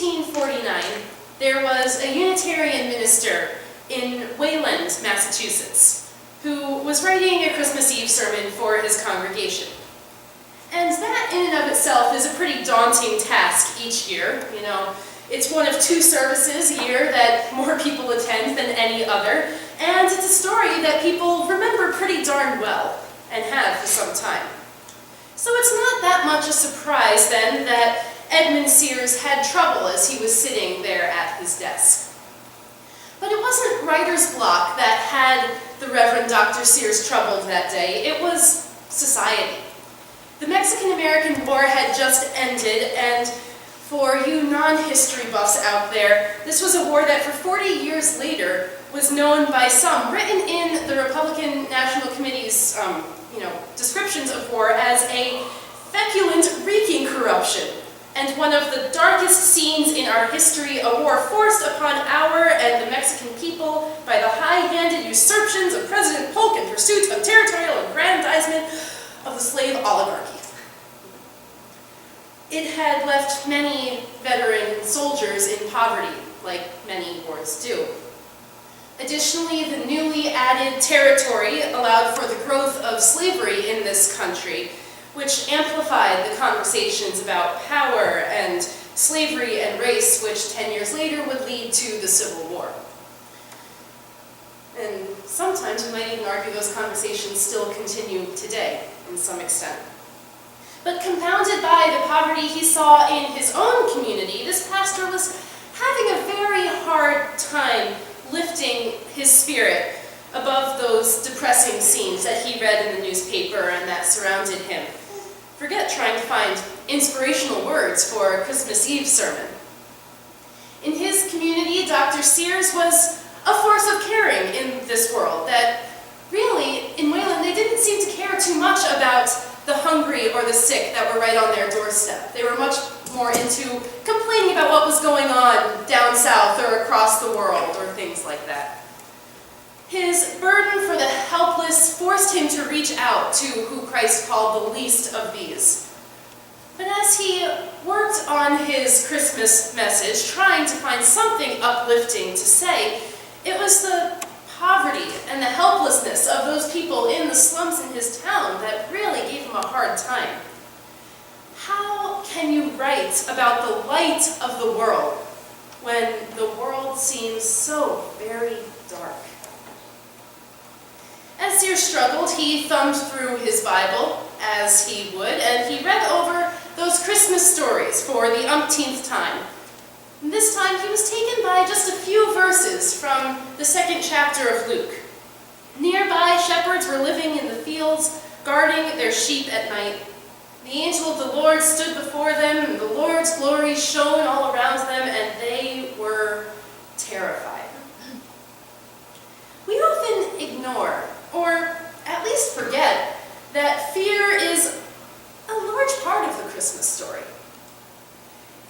1849, there was a Unitarian minister in Wayland, Massachusetts, who was writing a Christmas Eve sermon for his congregation. And that in and of itself is a pretty daunting task each year. You know, it's one of 2 services a year that more people attend than any other, and it's a story that people remember pretty darn well and have for some time. So it's not that much a surprise then that Edmund Sears had trouble as he was sitting there at his desk. But it wasn't writer's block that had the Reverend Dr. Sears troubled that day, it was society. The Mexican-American War had just ended, and for you non-history buffs out there, this was a war that for 40 years later was known by some, written in the Republican National Committee's descriptions of war, as a feculent, reeking corruption, and one of the darkest scenes in our history, a war forced upon our and the Mexican people by the high-handed usurpations of President Polk in pursuit of territorial aggrandizement of the slave oligarchy. It had left many veteran soldiers in poverty, like many wars do. Additionally, the newly added territory allowed for the growth of slavery in this country, which amplified the conversations about power and slavery and race, which 10 years later would lead to the Civil War. And sometimes we might even argue those conversations still continue today, in some extent. But compounded by the poverty he saw in his own community, this pastor was having a very hard time lifting his spirit above those depressing scenes that he read in the newspaper and that surrounded him. Forget trying to find inspirational words for a Christmas Eve sermon. In his community, Dr. Sears was a force of caring in this world that really, in Wayland, they didn't seem to care too much about the hungry or the sick that were right on their doorstep. They were much more into complaining about what was going on down south or across the world or things like that. His burden for the helpless forced him to reach out to who Christ called the least of these. But as he worked on his Christmas message, trying to find something uplifting to say, it was the poverty and the helplessness of those people in the slums in his town that really gave him a hard time. How can you write about the light of the world when the world seems so very dark? As Sears struggled, he thumbed through his Bible, as he would, and he read over those Christmas stories for the umpteenth time. And this time he was taken by just a few verses from the 2nd chapter of Luke. Nearby, shepherds were living in the fields, guarding their sheep at night. The angel of the Lord stood before them, and the Lord's glory shone all around them, and they were terrified. We often ignore, or at least forget, that fear is a large part of the Christmas story.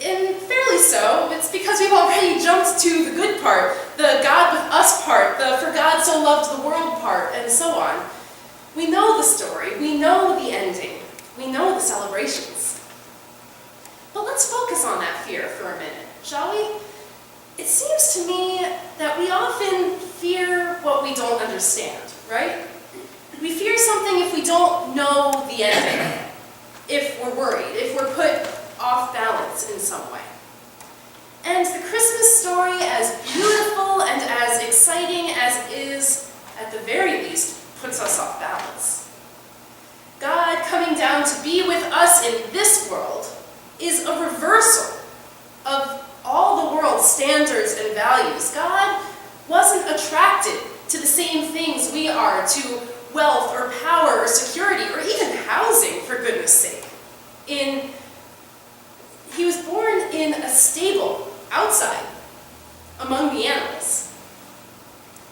And fairly so, it's because we've already jumped to the good part, the God with us part, the for God so loved the world part, and so on. We know the story, we know the ending, we know the celebrations. But let's focus on that fear for a minute, shall we? It seems to me that we often fear what we don't understand, right? We fear something if we don't know the ending, if we're worried, if we're put off balance in some way. And the Christmas story, as beautiful and as exciting as it is, at the very least, puts us off balance. God coming down to be with us in this world is a reversal of all the world's standards and values. God wasn't attracted to the same things we are, to wealth or power or security or even housing, for goodness sake. He was born in a stable outside among the animals.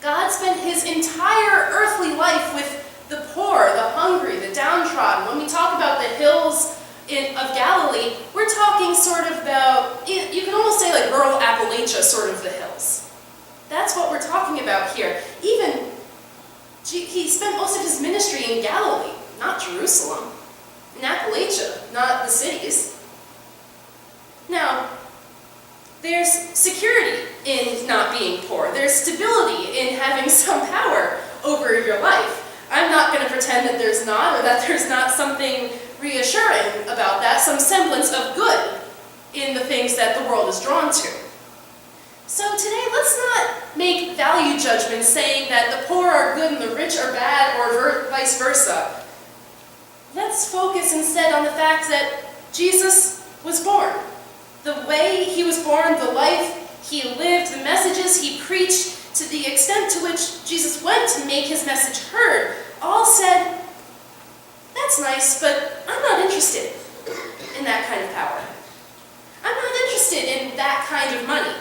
God spent his entire earthly life with the poor, the hungry, the downtrodden. When we talk about the hills of Galilee, we're talking sort of about, you can almost say like rural Appalachia, sort of the hills. That's what we're talking about here. Even, he spent most of his ministry in Galilee, not Jerusalem. In Appalachia, not the cities. Now, There's security in not being poor. There's stability in having some power over your life. I'm not going to pretend that there's not, or that there's not something reassuring about that, some semblance of good in the things that the world is drawn to. So today, let's not make value judgments saying that the poor are good and the rich are bad, or vice versa. Let's focus instead on the fact that Jesus was born. The way he was born, the life he lived, the messages he preached, to the extent to which Jesus went to make his message heard, all said, that's nice, but I'm not interested in that kind of power. I'm not interested in that kind of money.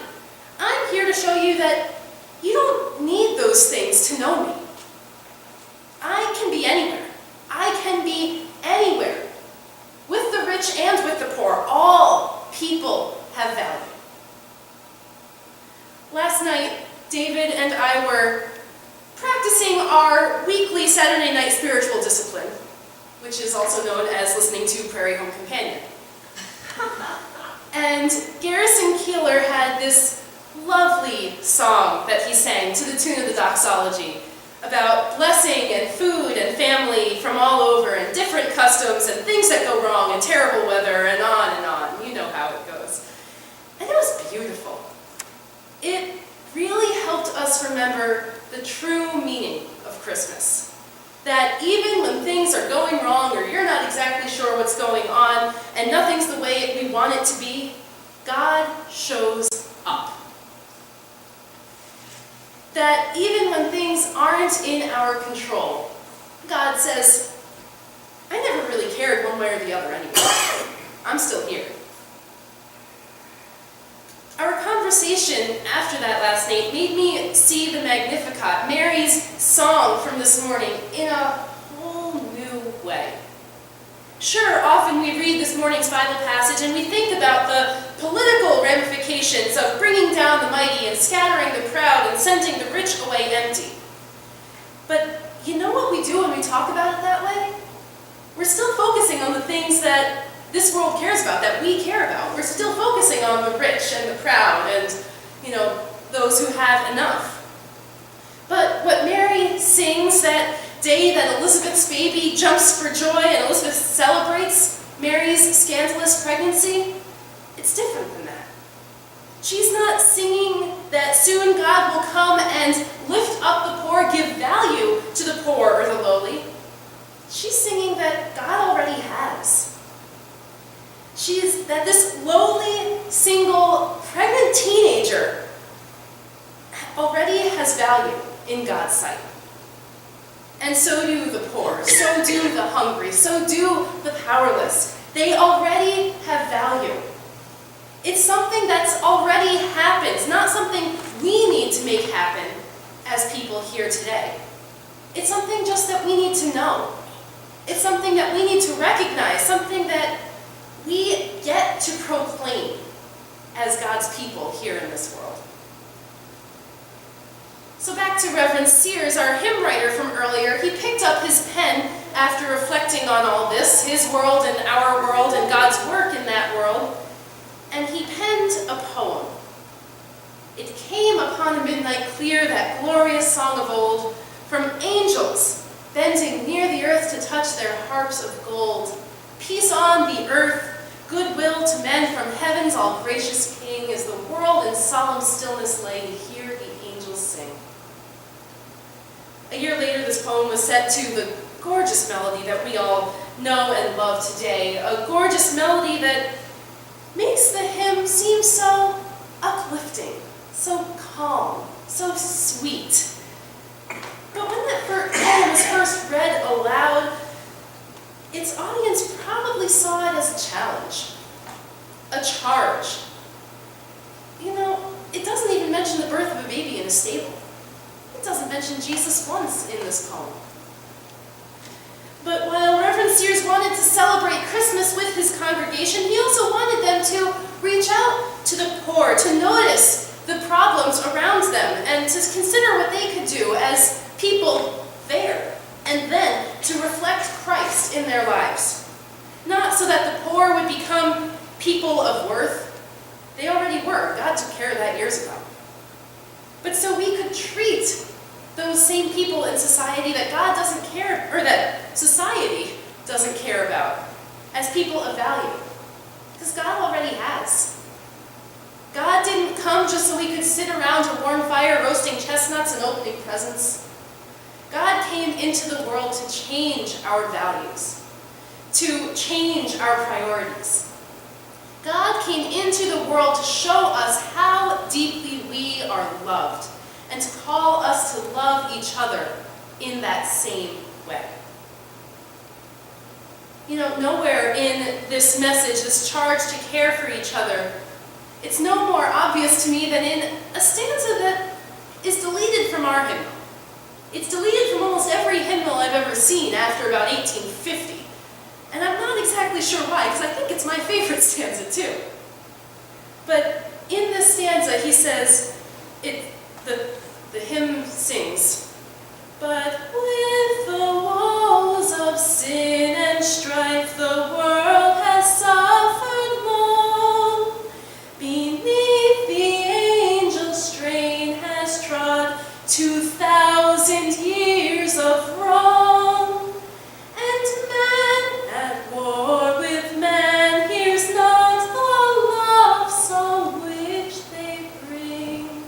I'm here to show you that you don't need those things to know me. I can be anywhere. I can be anywhere. With the rich and with the poor, all people have value. Last night, David and I were practicing our weekly Saturday night spiritual discipline, which is also known as listening to Prairie Home Companion. And Garrison Keeler had this lovely song that he sang to the tune of the doxology about blessing and food and family from all over and different customs and things that go wrong and terrible weather and on and on. You know how it goes. And it was beautiful. It really helped us remember the true meaning of Christmas. That even when things are going wrong or you're not exactly sure what's going on and nothing's the way we want it to be, God shows up. That even when things aren't in our control, God says, I never really cared one way or the other anyway. I'm still here. Our conversation after that last night made me see the Magnificat, Mary's song from this morning, in a whole new way. Sure, often we read this morning's Bible passage and we think about the political ramifications of bringing down the mighty and scattering the proud and sending the rich away empty. But you know what we do when we talk about it that way? We're still focusing on the things that this world cares about, that we care about. We're still focusing on the rich and the proud and, those who have enough. But what Mary sings that day that Elizabeth's baby jumps for joy and Elizabeth celebrates Mary's scandalous pregnancy, it's different than that. She's not singing that soon God will come and lift up the poor, give value to the poor or the lowly. She's singing that God already has. That this lowly, single, pregnant teenager already has value in God's sight. And so do the poor, so do the hungry, so do the powerless. They already have value. It's something that's already happened, not something we need to make happen as people here today. It's something just that we need to know. It's something that we need to recognize, something that we get to proclaim as God's people here in this world. So back to Reverend Sears, our hymn writer from earlier. He picked up his pen after reflecting on all this, his world and our world and God's work in that world, and he penned a poem. It came upon a midnight clear, that glorious song of old, from angels bending near the earth to touch their harps of gold. Peace on the earth, goodwill to men from heaven's all gracious King, as the world in solemn stillness lay to hear the angels sing. A year later, this poem was set to the gorgeous melody that we all know and love today, a gorgeous melody that makes the hymn seem so uplifting, so calm, so sweet. But when that poem was first read aloud, its audience probably saw it as a challenge, a charge. It doesn't even mention the birth of a baby in a stable. It doesn't mention Jesus once in this poem. But while Reverend Sears wanted to celebrate Christmas with his congregation, he also wanted them to reach out to the poor, to notice the problems around them, and to consider what they could do as people there, and then to reflect Christ in their lives. Not so that the poor would become people of worth. They already were were. God took care of that years ago. But so we could treat those same people in society that God doesn't care, or that society doesn't care about, as people of value. Because God already has. God didn't come just so we could sit around a warm fire roasting chestnuts and opening presents. God came into the world to change our values, to change our priorities. God came into the world to show us how deeply we are loved and to call us to love each other in that same way. You know, nowhere in this message, this charge to care for each other, it's no more obvious to me than in a stanza that is deleted from our hymnal. It's deleted from almost every hymnal I've ever seen after about 1850. And I'm not exactly sure why, because I think it's my favorite stanza too. But in this stanza, he says, the hymn sings, "But with the woes of sin and strife the world has suffered long. Beneath the angel's strain has trod 2,000 years of wrong. And man at war with man hears not the love song which they bring.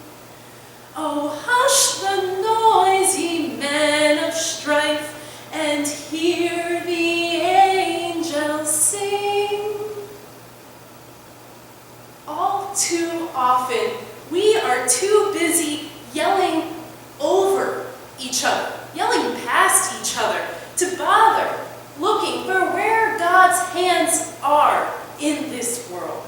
Oh, hush the noise, ye men of strife, and hear the angels sing." All too often, we are too busy yelling over each other, yelling past each other, to bother looking for where God's hands are in this world.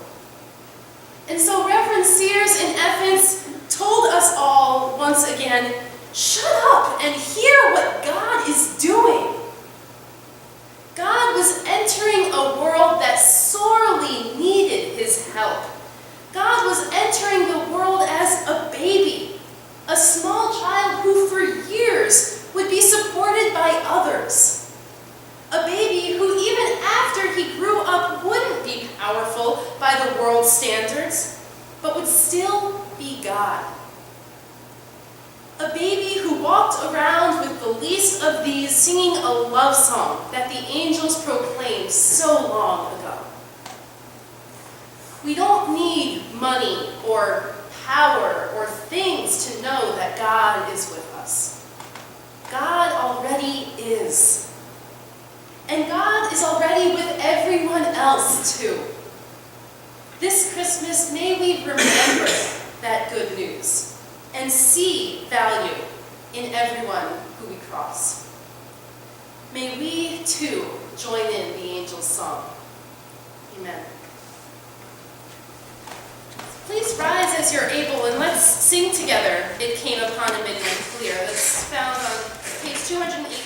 And so Reverend Sears and Effens told us all once again, shut up and hear what God is doing. God was entering a world that sorely needed his help. God was entering the world as a baby, a small child who for years would be supported by others. A baby who even after he grew up wouldn't be powerful by the world's standards, but would still be God. A baby who walked around with the least of these singing a love song that the angels proclaimed so long ago. We don't need money or power or things to know that God is with us. God already is. And God is already with everyone else too. This Christmas, may we remember that good news and see value in everyone who we cross. May we too join in the angel's song. Amen. Please rise as you're able and let's sing together, "It Came Upon a Midnight Clear." That's found on page 208.